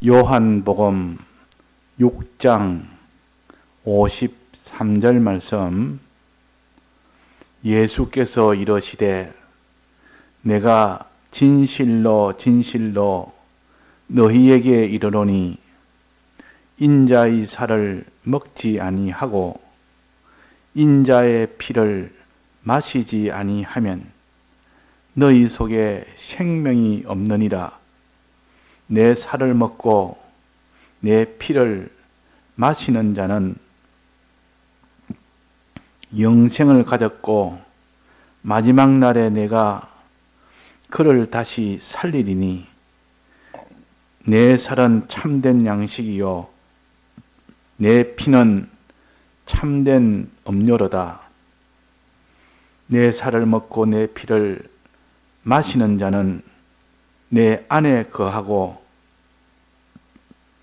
요한복음 6장 53절 말씀, 예수께서 이러시되 내가 진실로 진실로 너희에게 이르노니 인자의 살을 먹지 아니하고 인자의 피를 마시지 아니하면 너희 속에 생명이 없느니라. 내 살을 먹고 내 피를 마시는 자는 영생을 가졌고 마지막 날에 내가 그를 다시 살리리니 내 살은 참된 양식이요 내 피는 참된 음료로다. 내 살을 먹고 내 피를 마시는 자는 내 안에 거하고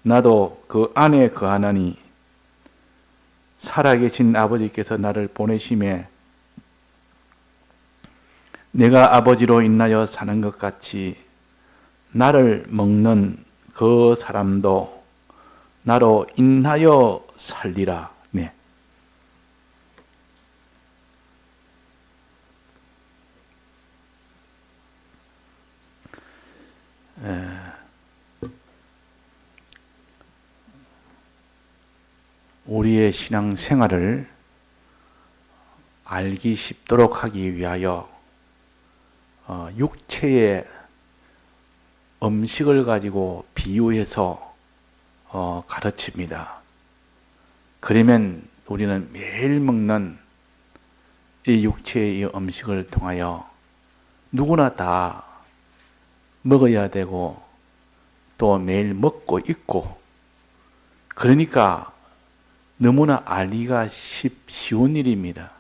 나도 그 안에 거하나니 살아계신 아버지께서 나를 보내심에 내가 아버지로 인하여 사는 것 같이 나를 먹는 그 사람도 나로 인하여 살리라. 네. 우리의 신앙 생활을 알기 쉽도록 하기 위하여 육체의 음식을 가지고 비유해서 가르칩니다. 그러면 우리는 매일 먹는 이 육체의 이 음식을 통하여 누구나 다 먹어야 되고 또 매일 먹고 있고, 그러니까 너무나 알기가 쉬운 일입니다.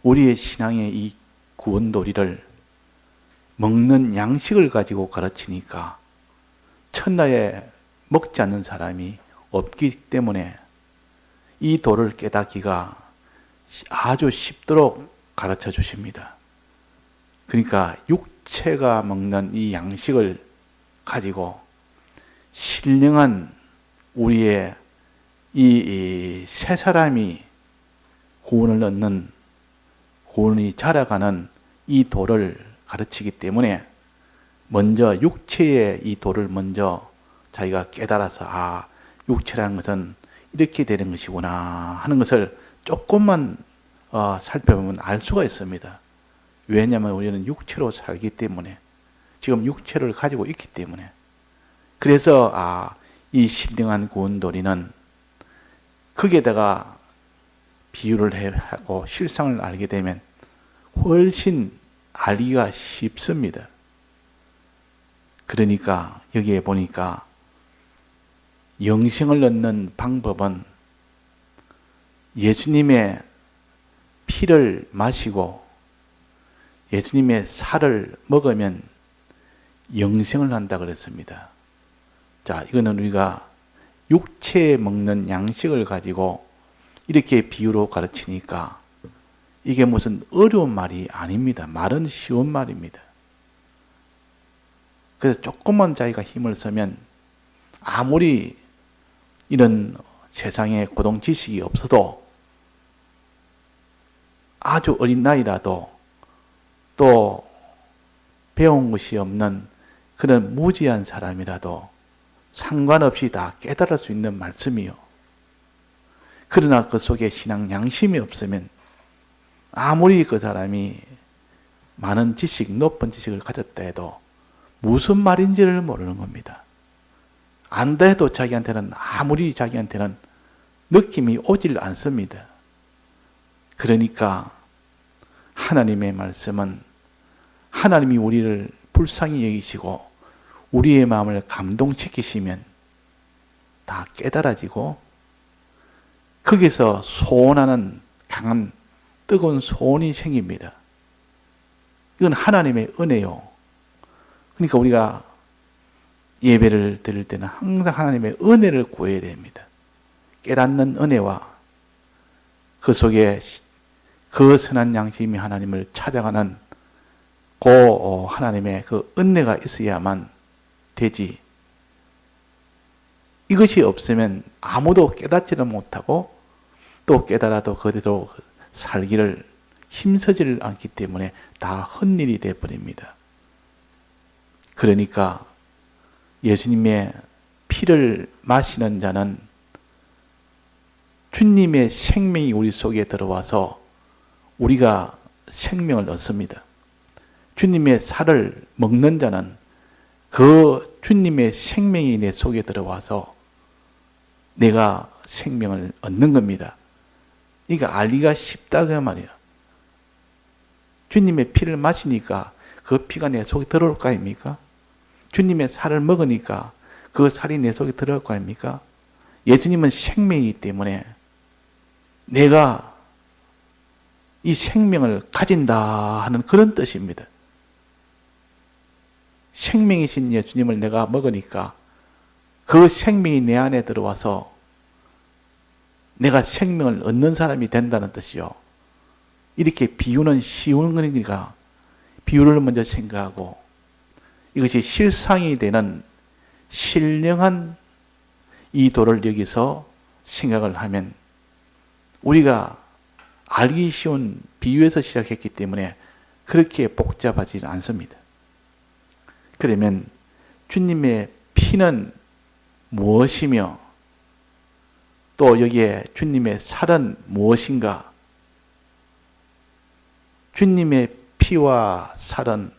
우리의 신앙의 이 구원도리를 먹는 양식을 가지고 가르치니까 첫날에 먹지 않는 사람이 없기 때문에 이 도를 깨닫기가 아주 쉽도록 가르쳐 주십니다. 그러니까 육체가 먹는 이 양식을 가지고 신령한 우리의 이 새 사람이 구원을 얻는, 구원이 자라가는 이 도를 가르치기 때문에 먼저 육체의 이 도를 먼저 자기가 깨달아서 육체라는 것은 이렇게 되는 것이구나 하는 것을 조금만 살펴보면 알 수가 있습니다. 왜냐하면 우리는 육체로 살기 때문에, 지금 육체를 가지고 있기 때문에. 그래서 이 신령한 구원도리는 거기에다가 비유를 하고 실상을 알게 되면 훨씬 알기가 쉽습니다. 그러니까 여기에 보니까 영생을 얻는 방법은 예수님의 피를 마시고 예수님의 살을 먹으면 영생을 한다 그랬습니다. 자, 이거는 우리가 육체에 먹는 양식을 가지고 이렇게 비유로 가르치니까 이게 무슨 어려운 말이 아닙니다. 말은 쉬운 말입니다. 그래서 조금만 자기가 힘을 쓰면 아무리 이런 세상에 고동 지식이 없어도 아주 어린 나이라도 또 배운 것이 없는 그런 무지한 사람이라도 상관없이 다 깨달을 수 있는 말씀이요. 그러나 그 속에 신앙 양심이 없으면 아무리 그 사람이 많은 지식, 높은 지식을 가졌다 해도 무슨 말인지를 모르는 겁니다. 안다 해도 자기한테는 아무리 자기한테는 느낌이 오질 않습니다. 그러니까 하나님의 말씀은 하나님이 우리를 불쌍히 여기시고 우리의 마음을 감동시키시면 다 깨달아지고 거기서 소원하는 강한 뜨거운 소원이 생깁니다. 이건 하나님의 은혜요. 그러니까 우리가 예배를 드릴 때는 항상 하나님의 은혜를 구해야 됩니다. 깨닫는 은혜와 그 속에 그 선한 양심이 하나님을 찾아가는 그 하나님의 그 은혜가 있어야만 되지. 이것이 없으면 아무도 깨닫지를 못하고 또 깨달아도 그대로 살기를 힘쓰지를 않기 때문에 다 헛일이 되어버립니다. 그러니까 예수님의 피를 마시는 자는 주님의 생명이 우리 속에 들어와서 우리가 생명을 얻습니다. 주님의 살을 먹는 자는 그 주님의 생명이 내 속에 들어와서 내가 생명을 얻는 겁니다. 그러니까 알기가 쉽다 그 말이에요. 주님의 피를 마시니까 그 피가 내 속에 들어올 거 아닙니까? 주님의 살을 먹으니까 그 살이 내 속에 들어올 거 아닙니까? 예수님은 생명이기 때문에 내가 이 생명을 가진다 하는 그런 뜻입니다. 생명이신 예수님을 내가 먹으니까 그 생명이 내 안에 들어와서 내가 생명을 얻는 사람이 된다는 뜻이요. 이렇게 비유는 쉬운 거니까 비유를 먼저 생각하고 이것이 실상이 되는 신령한 이 도를 여기서 생각을 하면 우리가 알기 쉬운 비유에서 시작했기 때문에 그렇게 복잡하지 않습니다. 그러면 주님의 피는 무엇이며 또 여기에 주님의 살은 무엇인가? 주님의 피와 살은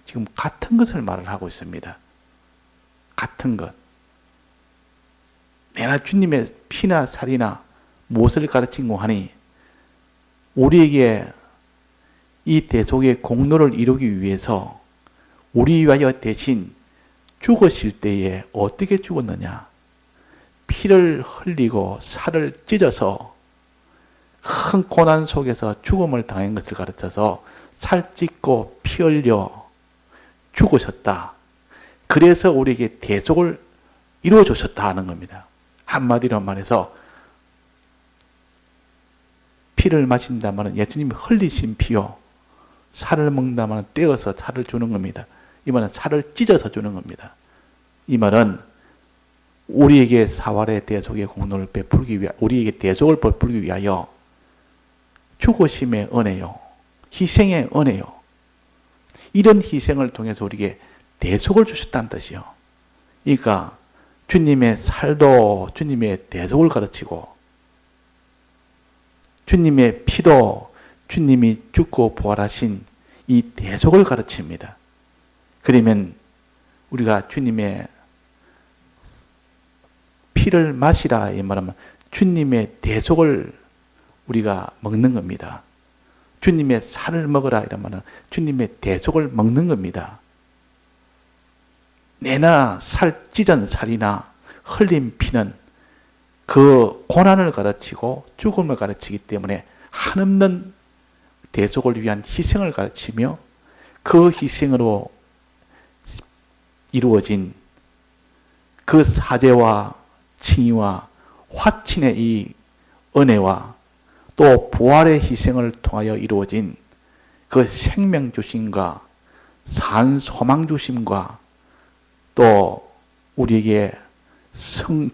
지금 같은 것을 말을 하고 있습니다. 같은 것. 내가 주님의 피나 살이나 무엇을 가르친고 하니 우리에게 이 대속의 공로를 이루기 위해서 우리 위하여 대신 죽으실 때에 어떻게 죽었느냐? 피를 흘리고 살을 찢어서 큰 고난 속에서 죽음을 당한 것을 가르쳐서 살 찢고 피 흘려 죽으셨다. 그래서 우리에게 대속을 이루어 주셨다 하는 겁니다. 한마디로 말해서 피를 마신다면 예수님이 흘리신 피요. 살을 먹는다면 떼어서 살을 주는 겁니다. 이 말은 살을 찢어서 주는 겁니다. 이 말은 우리에게 사활의 대속의 공로를 베풀기 위하여, 우리에게 대속을 베풀기 위하여 죽으심의 은혜요. 희생의 은혜요. 이런 희생을 통해서 우리에게 대속을 주셨다는 뜻이요. 그러니까 주님의 살도 주님의 대속을 가르치고 주님의 피도 주님이 죽고 부활하신 이 대속을 가르칩니다. 그러면 우리가 주님의 피를 마시라 이 말하면 주님의 대속을 우리가 먹는 겁니다. 주님의 살을 먹으라 이러면 주님의 대속을 먹는 겁니다. 내나 살 찢은 살이나 흘린 피는 그 고난을 가르치고 죽음을 가르치기 때문에 한없는 대속을 위한 희생을 가르치며 그 희생으로 이루어진 그 사죄와 칭의와 화친의 이 은혜와 또 부활의 희생을 통하여 이루어진 그 생명 주심과 산 소망 주심과 또 우리에게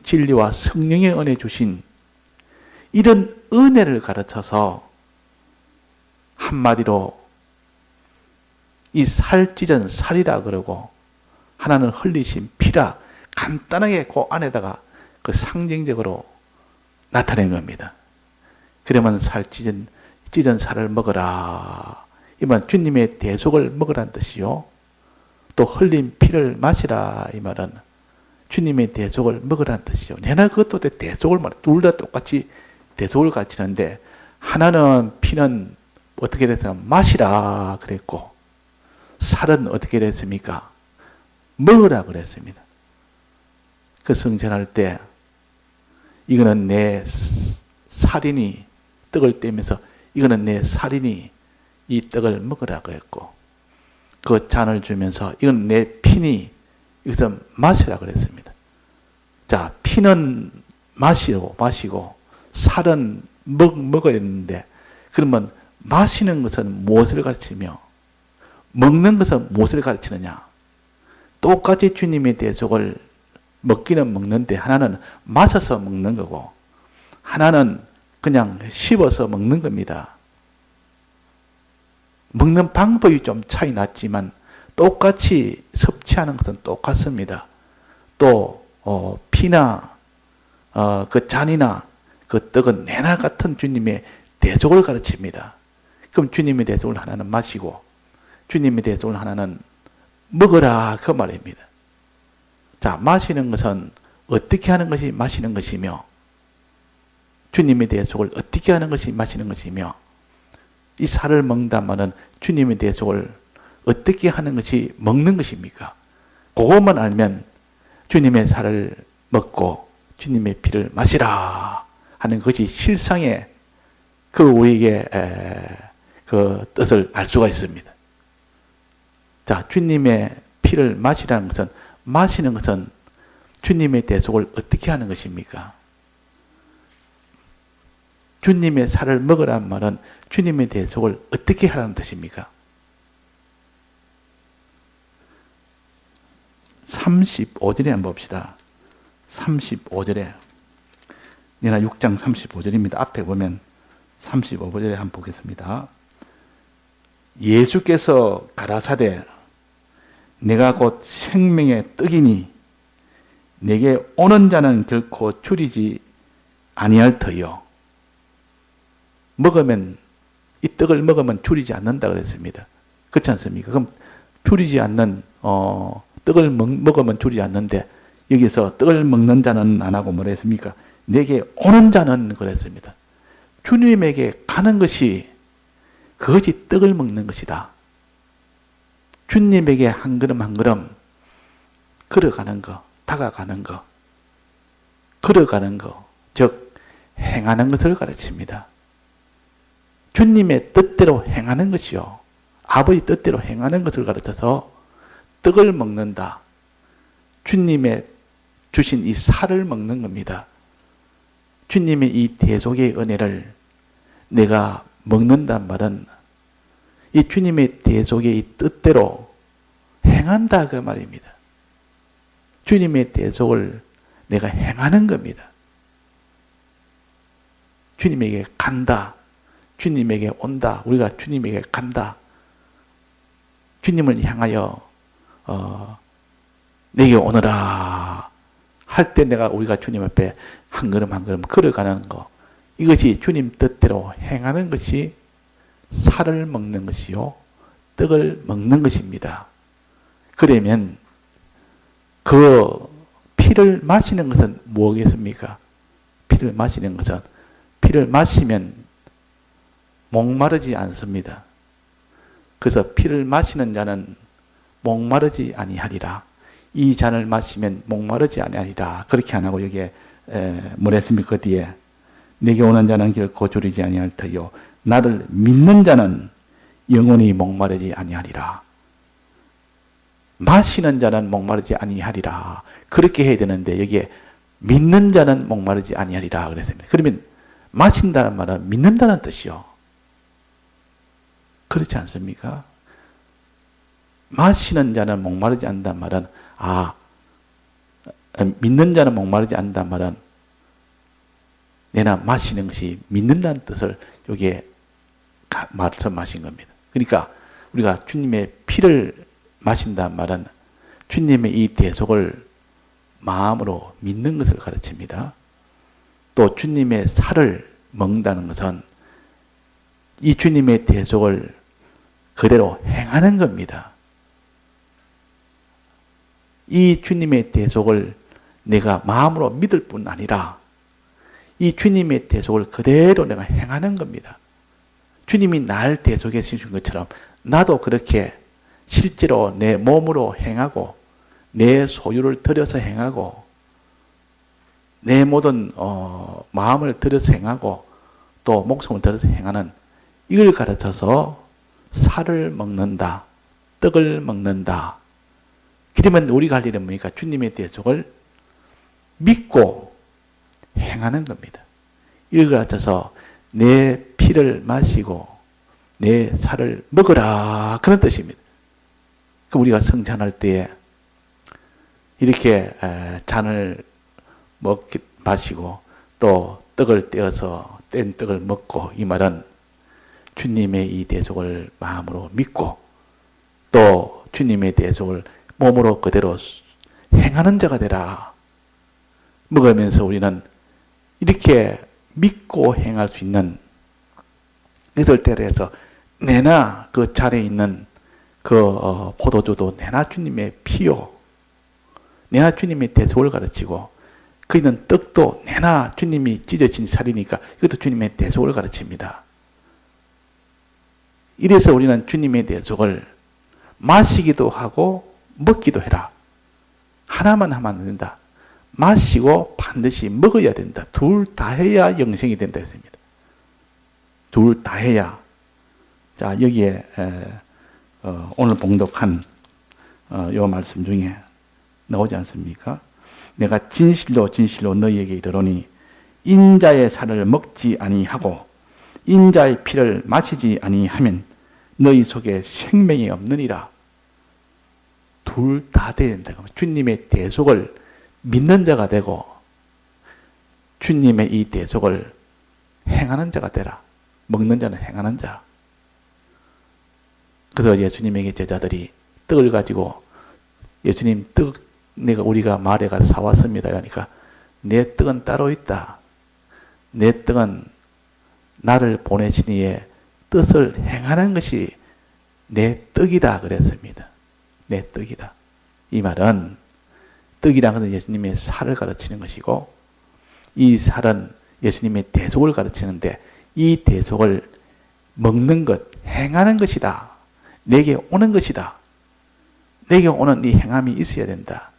진리와 성령의 은혜 주신 이런 은혜를 가르쳐서 한마디로 이 살 찢은 살이라 그러고 하나는 흘리신 피라 간단하게 그 안에다가 그 상징적으로 나타낸 겁니다. 그러면 살 찢은 살을 먹어라. 이만 주님의 대속을 먹으라는 뜻이요. 또 흘린 피를 마시라. 이 말은 주님의 대속을 먹으라는 뜻이죠. 내나 그것도 대속을 말해. 둘 다 똑같이 대속을 가르치는데 하나는 피는 어떻게 됐어요? 마시라 그랬고 살은 어떻게 됐습니까? 먹으라 그랬습니다. 그 성전할 때 이거는 내 살이니 떡을 떼면서 이거는 내 살이니 이 떡을 먹으라 그랬고 그 잔을 주면서 이건 내 피니 이것을 마시라 그랬습니다. 자, 피는 마시고 살은 먹어야 되는데 그러면 마시는 것은 무엇을 가르치며 먹는 것은 무엇을 가르치느냐? 똑같이 주님의 대속을 먹기는 먹는데 하나는 마셔서 먹는 거고 하나는 그냥 씹어서 먹는 겁니다. 먹는 방법이 좀 차이 났지만 똑같이 섭취하는 것은 똑같습니다. 또 피나 그 잔이나 그 떡은 내나 같은 주님의 대속을 가르칩니다. 그럼 주님의 대속을 하나는 마시고 주님의 대속을 하나는 먹어라 그 말입니다. 자, 마시는 것은 어떻게 하는 것이 마시는 것이며 주님의 대속을 어떻게 하는 것이 마시는 것이며 이 살을 먹는단 말은 주님의 대속을 어떻게 하는 것이 먹는 것입니까? 그것만 알면 주님의 살을 먹고 주님의 피를 마시라 하는 것이 실상의 그 우리에게 그 뜻을 알 수가 있습니다. 자, 주님의 피를 마시라는 것은 마시는 것은 주님의 대속을 어떻게 하는 것입니까? 주님의 살을 먹으라는 말은 주님의 대속을 어떻게 하라는 뜻입니까? 35절에 한번 봅시다. 35절에 내나 6장 35절입니다. 앞에 보면 35절에 한번 보겠습니다. 예수께서 가라사대 내가 곧 생명의 떡이니 내게 오는 자는 결코 줄이지 아니할 터요. 먹으면 이 떡을 먹으면 줄이지 않는다 그랬습니다. 그렇지 않습니까? 그럼 줄이지 않는 떡을 먹으면 줄이지 않는데 여기서 떡을 먹는 자는 안 하고 뭐라 했습니까? 내게 오는 자는 그랬습니다. 주님에게 가는 것이 그것이 떡을 먹는 것이다. 주님에게 한 걸음 한 걸음 걸어가는 것, 다가가는 것, 걸어가는 것, 즉 행하는 것을 가르칩니다. 주님의 뜻대로 행하는 것이요. 아버지 뜻대로 행하는 것을 가르쳐서 떡을 먹는다. 주님의 주신 이 살을 먹는 겁니다. 주님의 이 대속의 은혜를 내가 먹는단 말은 이 주님의 대속의 이 뜻대로 행한다 그 말입니다. 주님의 대속을 내가 행하는 겁니다. 주님에게 간다. 주님에게 온다. 우리가 주님에게 간다. 주님을 향하여 내게 오너라 할 때 우리가 주님 앞에 한 걸음 한 걸음 걸어가는 것, 이것이 주님 뜻대로 행하는 것이 살을 먹는 것이요 떡을 먹는 것입니다. 그러면 그 피를 마시는 것은 뭐겠습니까? 피를 마시는 것은 피를 마시면 목마르지 않습니다. 그래서 피를 마시는 자는 목마르지 아니하리라. 이 잔을 마시면 목마르지 아니하리라. 그렇게 안 하고 여기에 뭐라 했습니까? 그 뒤에 내게 오는 자는 결코 줄이지 아니할 터요 나를 믿는 자는 영원히 목마르지 아니하리라. 마시는 자는 목마르지 아니하리라. 그렇게 해야 되는데 여기에 믿는 자는 목마르지 아니하리라 그랬습니다. 그러면 마신다는 말은 믿는다는 뜻이요. 그렇지 않습니까? 마시는 자는 목마르지 않는다는 말은 믿는 자는 목마르지 않는다는 말은 내나 마시는 것이 믿는다는 뜻을 여기에 말씀하신 겁니다. 그러니까 우리가 주님의 피를 마신다는 말은 주님의 이 대속을 마음으로 믿는 것을 가르칩니다. 또 주님의 살을 먹는다는 것은 이 주님의 대속을 그대로 행하는 겁니다. 이 주님의 대속을 내가 마음으로 믿을 뿐 아니라 이 주님의 대속을 그대로 내가 행하는 겁니다. 주님이 날 대속해 주신 것처럼 나도 그렇게 실제로 내 몸으로 행하고 내 소유를 들여서 행하고 내 모든 마음을 들여서 행하고 또 목숨을 들여서 행하는 이걸 가르쳐서 살을 먹는다. 떡을 먹는다. 그러면 우리가 할 일은 뭡니까? 주님의 대속을 믿고 행하는 겁니다. 이걸 가르쳐서 내 피를 마시고 내 살을 먹으라 그런 뜻입니다. 그럼 우리가 성찬할 때에 이렇게 잔을 마시고 또 떡을 떼어서 뗀 떡을 먹고, 이 말은 주님의 이 대속을 마음으로 믿고 또 주님의 대속을 몸으로 그대로 행하는 자가 되라. 먹으면서 우리는 이렇게 믿고 행할 수 있는 것을 때려서 내나 그 잔에 있는 그 포도주도 내나 주님의 피요, 내나 주님의 대속을 가르치고, 그 있는 떡도 내나 주님이 찢어진 살이니까 이것도 주님의 대속을 가르칩니다. 이래서 우리는 주님의 대속을 마시기도 하고 먹기도 해라. 하나만 하면 안 된다. 마시고 반드시 먹어야 된다. 둘 다 해야 영생이 된다 했습니다. 둘 다 해야. 자, 여기에 오늘 봉독한 요 말씀 중에 나오지 않습니까? 내가 진실로 진실로 너희에게 이르노니 인자의 살을 먹지 아니하고 인자의 피를 마시지 아니하면 너희 속에 생명이 없느니라. 둘 다 돼야 된다. 주님의 대속을 믿는 자가 되고 주님의 이 대속을 행하는 자가 되라. 먹는 자는 행하는 자. 그래서 예수님에게 제자들이 떡을 가지고 예수님 떡 우리가 말에 가서 사왔습니다. 그러니까 내 떡은 따로 있다. 내 떡은 나를 보내신 이의 뜻을 행하는 것이 내 떡이다 그랬습니다. 내 떡이다. 이 말은 떡이라는 것은 예수님의 살을 가르치는 것이고 이 살은 예수님의 대속을 가르치는데 이 대속을 먹는 것, 행하는 것이다. 내게 오는 것이다. 내게 오는 이 행함이 있어야 된다.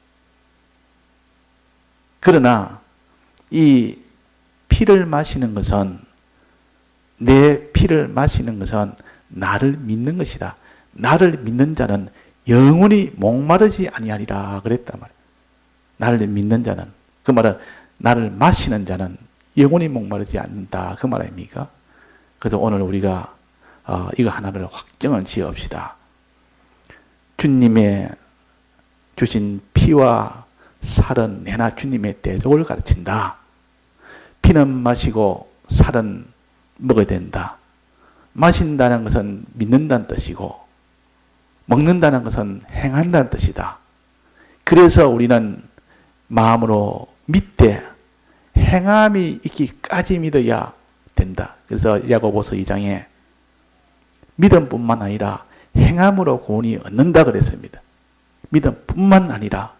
그러나 이 피를 마시는 것은 내 피를 마시는 것은 나를 믿는 것이다. 나를 믿는 자는 영원히 목마르지 아니하리라 그랬단 말이에요. 나를 믿는 자는, 그 말은 나를 마시는 자는 영원히 목마르지 않는다 그 말 아닙니까? 그래서 오늘 우리가 이거 하나를 확정을 지읍시다. 주님의 주신 피와 살은 내나 주님의 대속을 가르친다. 피는 마시고 살은 먹어야 된다. 마신다는 것은 믿는다는 뜻이고 먹는다는 것은 행한다는 뜻이다. 그래서 우리는 마음으로 믿되 행함이 있기까지 믿어야 된다. 그래서 야고보서 2장에 믿음뿐만 아니라 행함으로 구원이 얻는다 그랬습니다. 믿음뿐만 아니라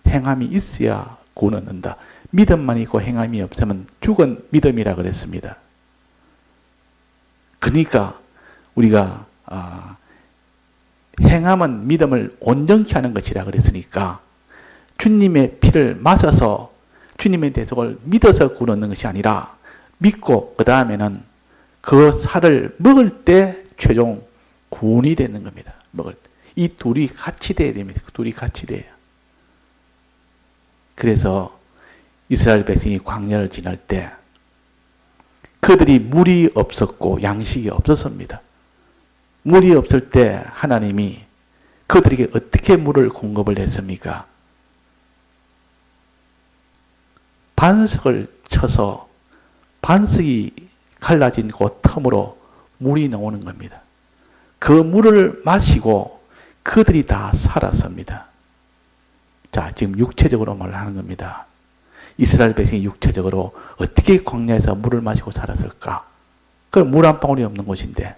행함이 있어야 구원 얻는다. 믿음만 있고 행함이 없으면 죽은 믿음이라 그랬습니다. 그러니까 우리가 행함은 믿음을 온전케 하는 것이라 그랬으니까 주님의 피를 마셔서 주님의 대속을 믿어서 구원 얻는 것이 아니라 믿고 그 다음에는 그 살을 먹을 때 최종 구원이 되는 겁니다. 먹을 때. 이 둘이 같이 돼야 됩니다. 둘이 같이 돼요. 그래서 이스라엘 백성이 광야를 지날 때 그들이 물이 없었고 양식이 없었습니다. 물이 없을 때 하나님이 그들에게 어떻게 물을 공급을 했습니까? 반석을 쳐서 반석이 갈라진 그 틈으로 물이 나오는 겁니다. 그 물을 마시고 그들이 다 살았습니다. 자, 지금 육체적으로 말하는 겁니다. 이스라엘 백성이 육체적으로 어떻게 광야에서 물을 마시고 살았을까? 그 물 한 방울이 없는 곳인데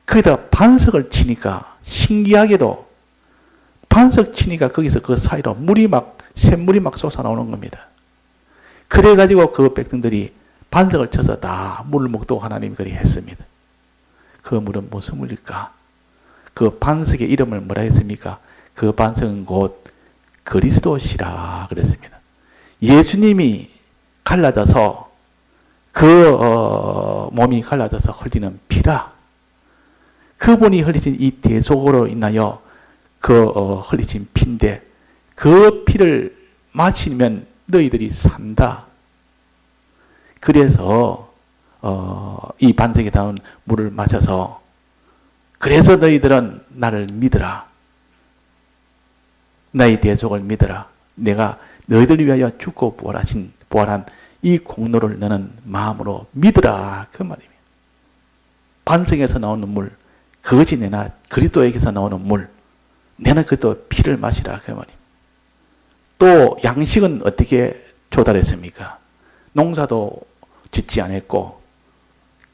거기다 반석을 치니까 신기하게도 반석 치니까 거기서 그 사이로 샘물이 막 솟아나오는 겁니다. 그래가지고 그 백성들이 반석을 쳐서 다 물을 먹도록 하나님이 그리 했습니다. 그 물은 무슨 물일까? 그 반석의 이름을 뭐라 했습니까? 그 반석은 곧 그리스도시라 그랬습니다. 예수님이 갈라져서 그 몸이 갈라져서 흘리는 피라. 그분이 흘리신 이 대속으로 인하여 흘리신 피인데 그 피를 마시면 너희들이 산다. 그래서 이 반석에 닿은 물을 마셔서 그래서 너희들은 나를 믿으라. 나의 대속을 믿어라. 내가 너희들 위하여 죽고 부활한 이 공로를 너는 마음으로 믿으라. 그 말입니다. 반석에서 나오는 물, 거지 내나 그리스도에게서 나오는 물, 내는 그도 피를 마시라. 그 말입니다. 또 양식은 어떻게 조달했습니까? 농사도 짓지 않았고,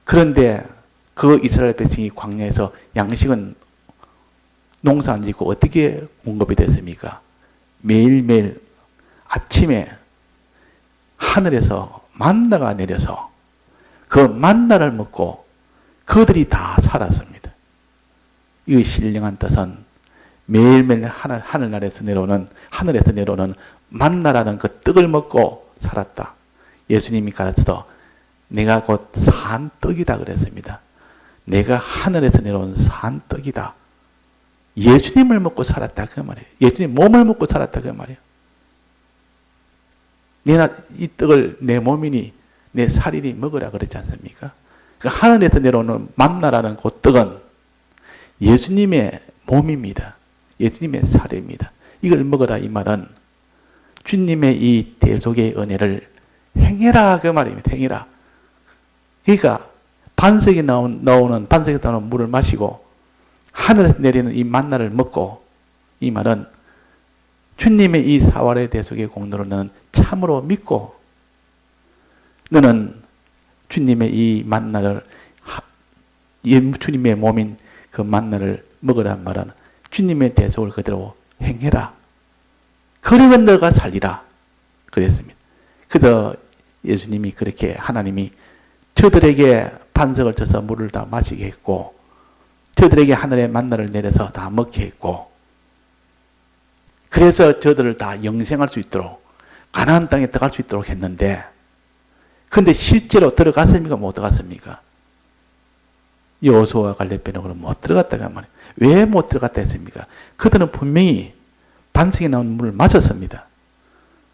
그런데 그 이스라엘 백성이 광야에서 양식은 농사 안 짓고 어떻게 공급이 됐습니까? 매일매일 아침에 하늘에서 만나가 내려서 그 만나를 먹고 그들이 다 살았습니다. 이 신령한 뜻은 매일매일 하늘에서 내려오는 만나라는 그 떡을 먹고 살았다. 예수님이 가르쳐서 내가 곧 산 떡이다 그랬습니다. 내가 하늘에서 내려온 산 떡이다. 예수님을 먹고 살았다 그 말이에요. 예수님 몸을 먹고 살았다 그 말이에요. 내가 이 떡을 내 몸이니 내 살이니 먹으라 그랬지 않습니까? 그 하늘에서 내려오는 만나라는 그 떡은 예수님의 몸입니다. 예수님의 살입니다. 이걸 먹으라 이 말은 주님의 이 대속의 은혜를 행해라 그 말입니다. 행해라. 그러니까 반석에서 나오는 물을 마시고 하늘에서 내리는 이 만나를 먹고, 이 말은 주님의 이 사활의 대속의 공로를 너는 참으로 믿고 너는 주님의 이 만나를, 주님의 몸인 그 만나를 먹으란 말은 주님의 대속을 그대로 행해라. 그러면 너가 살리라. 그랬습니다. 그래서 예수님이 그렇게 하나님이 저들에게 반석을 쳐서 물을 다 마시게 했고 저들에게 하늘의 만나를 내려서 다 먹게 했고 그래서 저들을 다 영생할 수 있도록 가나안 땅에 들어갈 수 있도록 했는데 근데 실제로 들어갔습니까? 못 들어갔습니까? 여호수아와 갈렙에는 그럼 못 들어갔다가 말이에요. 왜 못 들어갔다 했습니까? 그들은 분명히 반석에 나온 물을 마셨습니다.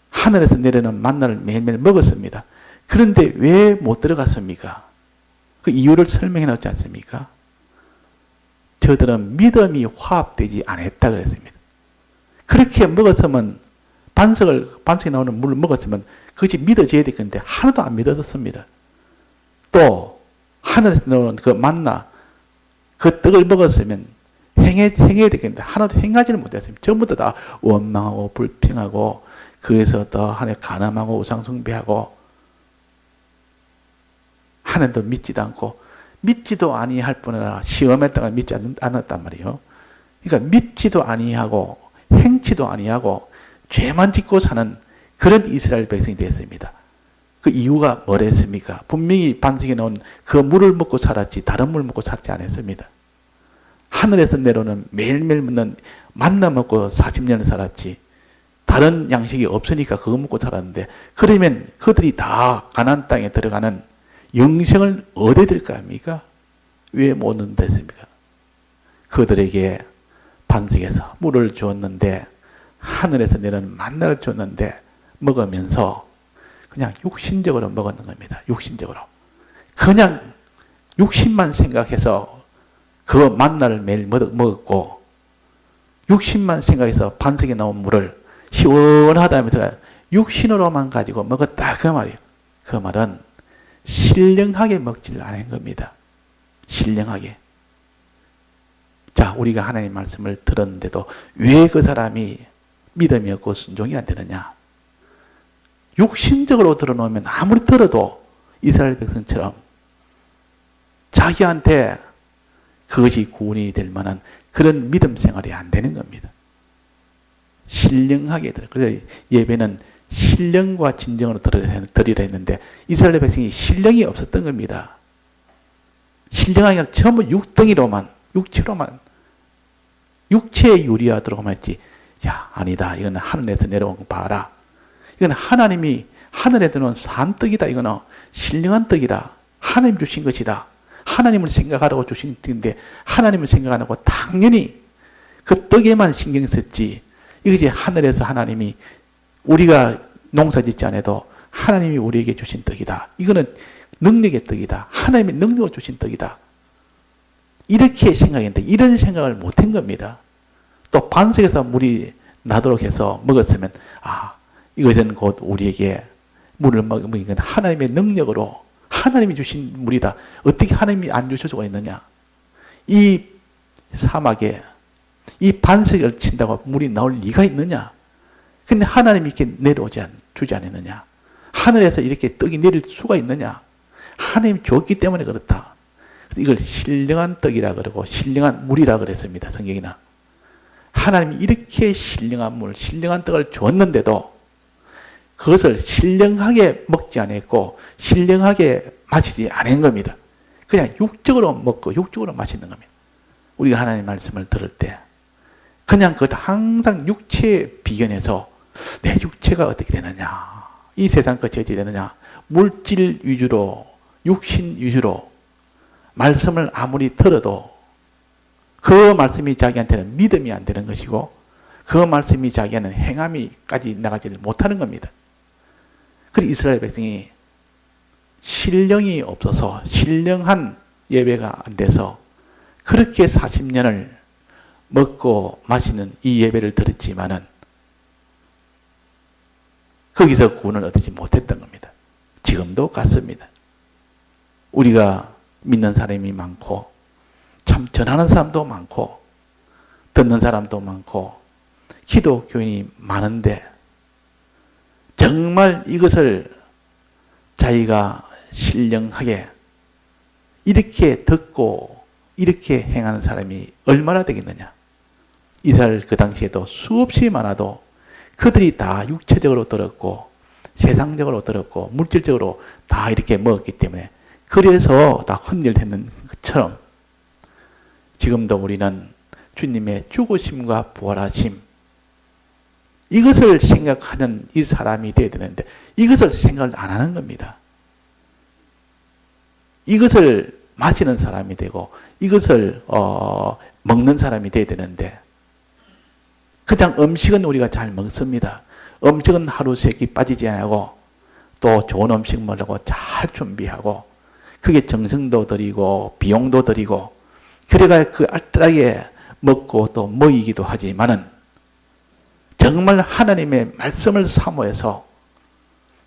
하늘에서 내려오는 만나를 매일매일 먹었습니다. 그런데 왜 못 들어갔습니까? 그 이유를 설명해 놓지 않습니까? 저들은 믿음이 화합되지 않았다 그랬습니다. 그렇게 먹었으면 반석에 나오는 물을 먹었으면 그것이 믿어져야 되겠는데 하나도 안 믿어졌습니다. 또 하늘에서 나오는 그 만나 그 떡을 먹었으면 행해야 되겠는데 하나도 행하지를 못했습니다. 전부 다 원망하고 불평하고 그에서 더 하나님 간음하고 우상숭배하고 하나님도 믿지도 않고 믿지도 아니할 뿐 아니라 시험했다가 믿지 않았단 말이에요. 그러니까 믿지도 아니하고 행치도 아니하고 죄만 짓고 사는 그런 이스라엘 백성이 되었습니다. 그 이유가 뭐랬습니까? 분명히 반석에 나온 그 물을 먹고 살았지 다른 물 먹고 살지 않았습니다. 하늘에서 내려오는 매일매일 먹는 만나 먹고 40년을 살았지 다른 양식이 없으니까 그거 먹고 살았는데 그러면 그들이 다 가나안 땅에 들어가는 영생을 어디에 들까 합니까? 왜 못 얻었습니까? 그들에게 반석에서 물을 주었는데 하늘에서 내려오는 만나를 줬는데 먹으면서 그냥 육신적으로 먹었는 겁니다. 육신적으로. 그냥 육신만 생각해서 그 만나를 매일 먹었고 육신만 생각해서 반석에 나온 물을 시원하다면서 육신으로만 가지고 먹었다 그 말이에요. 그 말은 신령하게 먹지를 않은 겁니다. 신령하게. 자, 우리가 하나님의 말씀을 들었는데도 왜 그 사람이 믿음이 없고 순종이 안 되느냐? 육신적으로 들어놓으면 아무리 들어도 이스라엘 백성처럼 자기한테 그것이 구원이 될 만한 그런 믿음 생활이 안 되는 겁니다. 신령하게 들어. 그래서 예배는 신령과 진정으로 드리라 했는데 이스라엘 백성이 신령이 없었던 겁니다. 신령하게 아니라 전부 육덩이로만, 육체로만, 육체에 유리하도록만 했지. 야, 아니다. 이거는 하늘에서 내려온 거 봐라. 이건 하나님이 하늘에 들어온 산떡이다. 이거는 신령한 떡이다. 하나님 주신 것이다. 하나님을 생각하라고 주신 떡인데 하나님을 생각 안 하고 당연히 그 떡에만 신경 썼지. 이것이 하늘에서 하나님이 우리가 농사 짓지 않아도 하나님이 우리에게 주신 떡이다. 이거는 능력의 떡이다. 하나님의 능력을 주신 떡이다. 이렇게 생각했는데 이런 생각을 못한 겁니다. 또 반석에서 물이 나도록 해서 먹었으면 이것은 곧 우리에게 물을 먹은 건 하나님의 능력으로 하나님이 주신 물이다. 어떻게 하나님이 안 주실 수가 있느냐? 이 사막에 이 반석을 친다고 물이 나올 리가 있느냐? 근데 하나님이 이렇게 주지 않았느냐? 하늘에서 이렇게 떡이 내릴 수가 있느냐? 하나님이 줬기 때문에 그렇다. 이걸 신령한 떡이라 그러고 신령한 물이라 그랬습니다. 성경이나. 하나님이 이렇게 신령한 물, 신령한 떡을 줬는데도 그것을 신령하게 먹지 않았고 신령하게 마시지 않은 겁니다. 그냥 육적으로 먹고 육적으로 마시는 겁니다. 우리가 하나님의 말씀을 들을 때 그냥 그것 항상 육체에 비견해서 내 육체가 어떻게 되느냐, 이 세상 것이 어떻게 되느냐, 물질 위주로 육신 위주로 말씀을 아무리 들어도 그 말씀이 자기한테는 믿음이 안 되는 것이고 그 말씀이 자기한테는 행함이까지 나가지를 못하는 겁니다. 그래서 이스라엘 백성이 신령이 없어서 신령한 예배가 안 돼서 그렇게 40년을 먹고 마시는 이 예배를 드렸지만은 거기서 구원을 얻지 못했던 겁니다. 지금도 같습니다. 우리가 믿는 사람이 많고 참 전하는 사람도 많고 듣는 사람도 많고 기독교인이 많은데 정말 이것을 자기가 신령하게 이렇게 듣고 이렇게 행하는 사람이 얼마나 되겠느냐. 이스라엘 그 당시에도 수없이 많아도 그들이 다 육체적으로 들었고 세상적으로 들었고 물질적으로 다 이렇게 먹었기 때문에 그래서 다 헌일했는 것처럼 지금도 우리는 주님의 죽으심과 부활하심 이것을 생각하는 이 사람이 되어야 되는데 이것을 생각을 안 하는 겁니다. 이것을 마시는 사람이 되고 이것을 먹는 사람이 되어야 되는데 그냥 음식은 우리가 잘 먹습니다. 음식은 하루 세 끼 빠지지 않고 또 좋은 음식 먹으려고 잘 준비하고 그게 정성도 들이고 비용도 들이고 그래가 그 알뜰하게 먹고 또 먹이기도 하지만은 정말 하나님의 말씀을 사모해서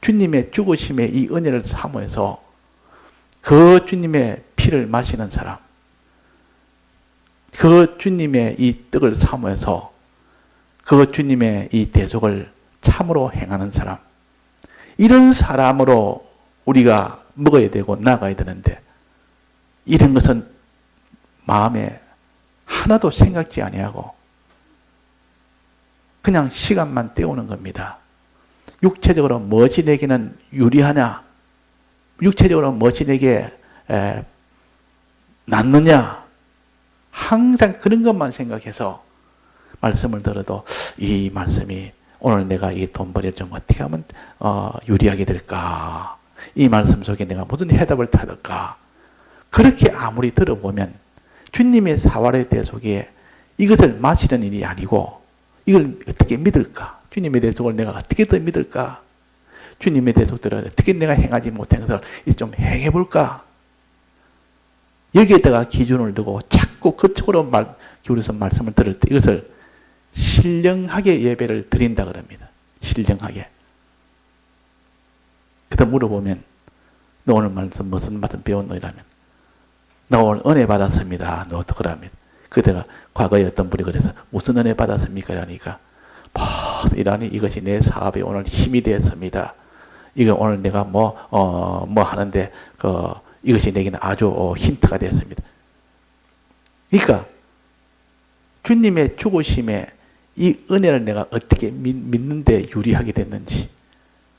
주님의 죽으심의 이 은혜를 사모해서 그 주님의 피를 마시는 사람, 그 주님의 이 떡을 사모해서 그 주님의 이 대속을 참으로 행하는 사람, 이런 사람으로 우리가 먹어야 되고 나가야 되는데 이런 것은 마음에 하나도 생각지 아니하고 그냥 시간만 때우는 겁니다. 육체적으로 무엇이 내게는 유리하냐, 육체적으로 무엇이 내게 낫느냐, 항상 그런 것만 생각해서 말씀을 들어도 이 말씀이 오늘 내가 이 돈벌이를 좀 어떻게 하면 유리하게 될까, 이 말씀 속에 내가 무슨 해답을 찾을까, 그렇게 아무리 들어보면 주님의 사활의 대속에 이것을 마시는 일이 아니고 이걸 어떻게 믿을까, 주님의 대속을 내가 어떻게 더 믿을까, 주님의 대속들을 어떻게 내가 행하지 못한 것을 좀 행해볼까, 여기에다가 기준을 두고 자꾸 그쪽으로 기울여서 말씀을 들을 때 이것을 신령하게 예배를 드린다 그럽니다. 신령하게. 그때 물어보면 너 오늘 말씀 무슨 말씀 배웠노? 이라면 나 오늘 은혜 받았습니다. 너 어떡하랍니다. 그때가 과거에 어떤 분이 그래서 무슨 은혜 받았습니까? 이러니까 이러니 이것이 내 사업에 오늘 힘이 되었습니다. 이거 오늘 내가 뭐 하는데 이것이 내게는 아주 힌트가 되었습니다. 그러니까 주님의 죽으심에 이 은혜를 내가 어떻게 믿는데 유리하게 됐는지,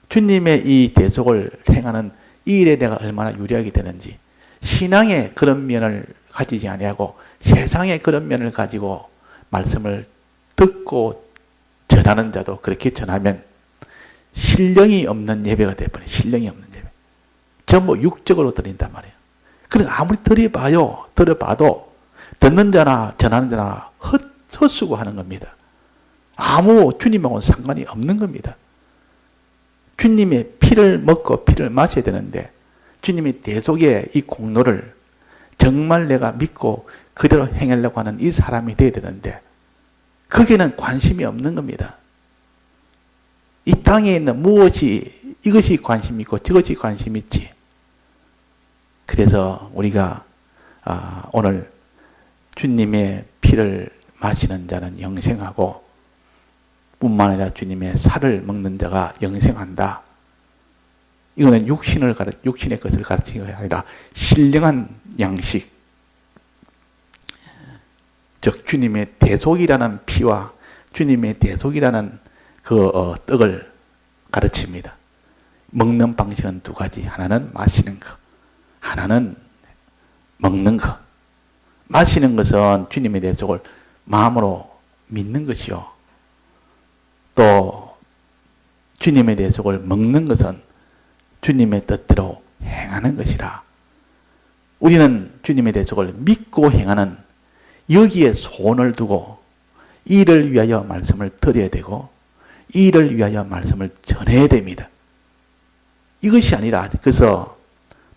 주님의 이 대속을 행하는 이 일에 내가 얼마나 유리하게 되는지, 신앙의 그런 면을 가지지 아니하고 세상의 그런 면을 가지고 말씀을 듣고 전하는 자도 그렇게 전하면 신령이 없는 예배가 되어버려요. 신령이 없는 예배. 전부 육적으로 드린단 말이에요. 그래 아무리 들어봐도 듣는 자나 전하는 자나 헛수고하는 겁니다. 아무 주님하고는 상관이 없는 겁니다. 주님의 피를 먹고 피를 마셔야 되는데 주님의 대속의 이 공로를 정말 내가 믿고 그대로 행하려고 하는 이 사람이 되어야 되는데 거기에는 관심이 없는 겁니다. 이 땅에 있는 무엇이 이것이 관심 있고 저것이 관심 있지. 그래서 우리가 오늘 주님의 피를 마시는 자는 영생하고 뿐만 아니라 주님의 살을 먹는 자가 영생한다. 이거는 육신의 것을 가르치는 것이 아니라 신령한 양식, 즉 주님의 대속이라는 피와 주님의 대속이라는 떡을 가르칩니다. 먹는 방식은 두 가지. 하나는 마시는 것, 하나는 먹는 것. 마시는 것은 주님의 대속을 마음으로 믿는 것이요. 또 주님의 대속을 먹는 것은 주님의 뜻대로 행하는 것이라. 우리는 주님의 대속을 믿고 행하는 여기에 소원을 두고 이를 위하여 말씀을 드려야 되고 이를 위하여 말씀을 전해야 됩니다. 이것이 아니라 그래서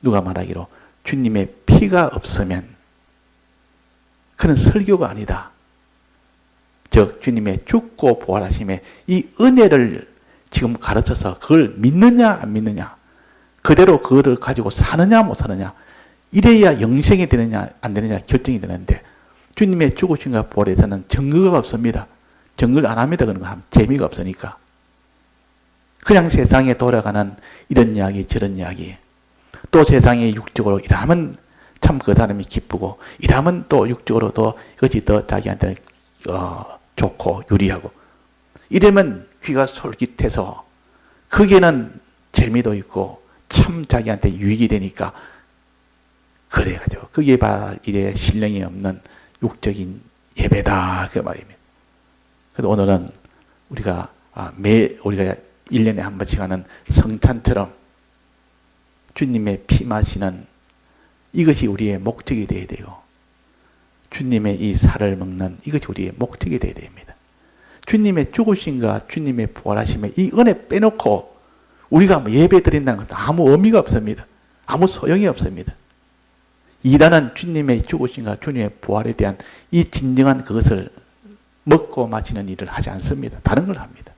누가 말하기로 주님의 피가 없으면 그는 설교가 아니다. 즉 주님의 죽고 부활하심의 이 은혜를 지금 가르쳐서 그걸 믿느냐 안 믿느냐, 그대로 그것을 가지고 사느냐 못 사느냐, 이래야 영생이 되느냐 안 되느냐 결정이 되는데 주님의 죽으심과 부활에서는 증거가 없습니다. 증거를 안 합니다. 그런 거 하면 재미가 없으니까. 그냥 세상에 돌아가는 이런 이야기 저런 이야기, 또 세상에 육적으로 일하면 참 그 사람이 기쁘고 일하면 또 육적으로 또 그것이 더 자기한테 좋고 유리하고 이러면 귀가 솔깃해서 거기에는 재미도 있고 참 자기한테 유익이 되니까 그래가지고 그게 바로 이래 신령이 없는 육적인 예배다 그 말입니다. 그래서 오늘은 우리가 1년에 한 번씩 하는 성찬처럼 주님의 피 마시는 이것이 우리의 목적이 되어야 되고 주님의 이 살을 먹는 이것이 우리의 목적이 되어야 됩니다. 주님의 죽으심과 주님의 부활하심의 이 은혜 빼놓고 우리가 예배 드린다는 것도 아무 의미가 없습니다. 아무 소용이 없습니다. 이단은 주님의 죽으심과 주님의 부활에 대한 이 진정한 그것을 먹고 마시는 일을 하지 않습니다. 다른 걸 합니다.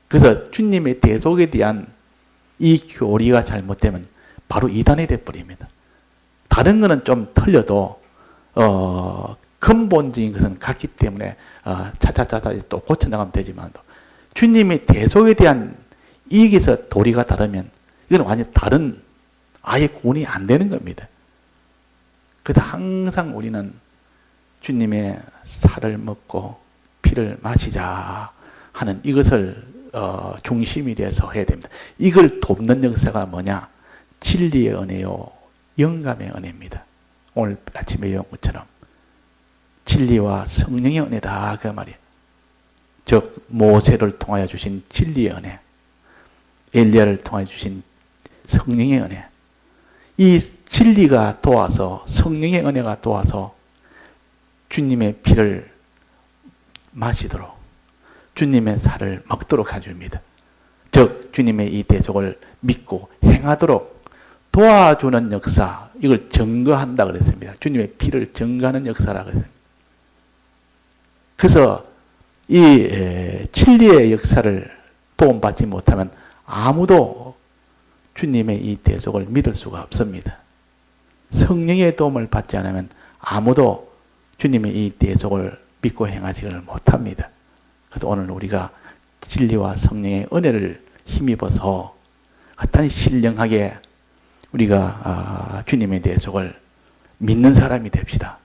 그래서 주님의 대속에 대한 이 교리가 잘못되면 바로 이단이 되어버립니다. 다른 거는 좀 틀려도 근본적인 것은 같기 때문에 차차차차 또 고쳐나가면 되지만 주님의 대속에 대한 이익에서 도리가 다르면 이건 완전히 다른 아예 구분이 안 되는 겁니다. 그래서 항상 우리는 주님의 살을 먹고 피를 마시자 하는 이것을 중심이 돼서 해야 됩니다. 이걸 돕는 역사가 뭐냐? 진리의 은혜요, 영감의 은혜입니다. 오늘 아침에 배운 것처럼 진리와 성령의 은혜다 그 말이에요. 즉 모세를 통하여 주신 진리의 은혜, 엘리야를 통하여 주신 성령의 은혜, 이 진리가 도와서 성령의 은혜가 도와서 주님의 피를 마시도록 주님의 살을 먹도록 해줍니다. 즉 주님의 이 대속을 믿고 행하도록 도와주는 역사, 이걸 증거한다 그랬습니다. 주님의 피를 증거하는 역사라고 했습니다. 그래서 이 진리의 역사를 도움받지 못하면 아무도 주님의 이 대속을 믿을 수가 없습니다. 성령의 도움을 받지 않으면 아무도 주님의 이 대속을 믿고 행하지를 못합니다. 그래서 오늘 우리가 진리와 성령의 은혜를 힘입어서 어떤 신령하게 우리가 주님의 대속을 믿는 사람이 됩시다.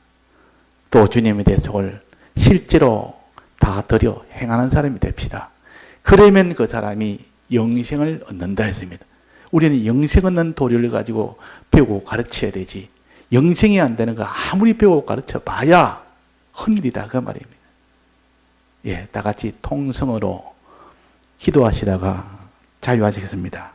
또 주님의 대속을 실제로 다 들여 행하는 사람이 됩시다. 그러면 그 사람이 영생을 얻는다 했습니다. 우리는 영생 얻는 도리를 가지고 배우고 가르쳐야 되지, 영생이 안 되는 거 아무리 배우고 가르쳐 봐야 헛일이다 그 말입니다. 예, 다 같이 통성으로 기도하시다가 자유하시겠습니다.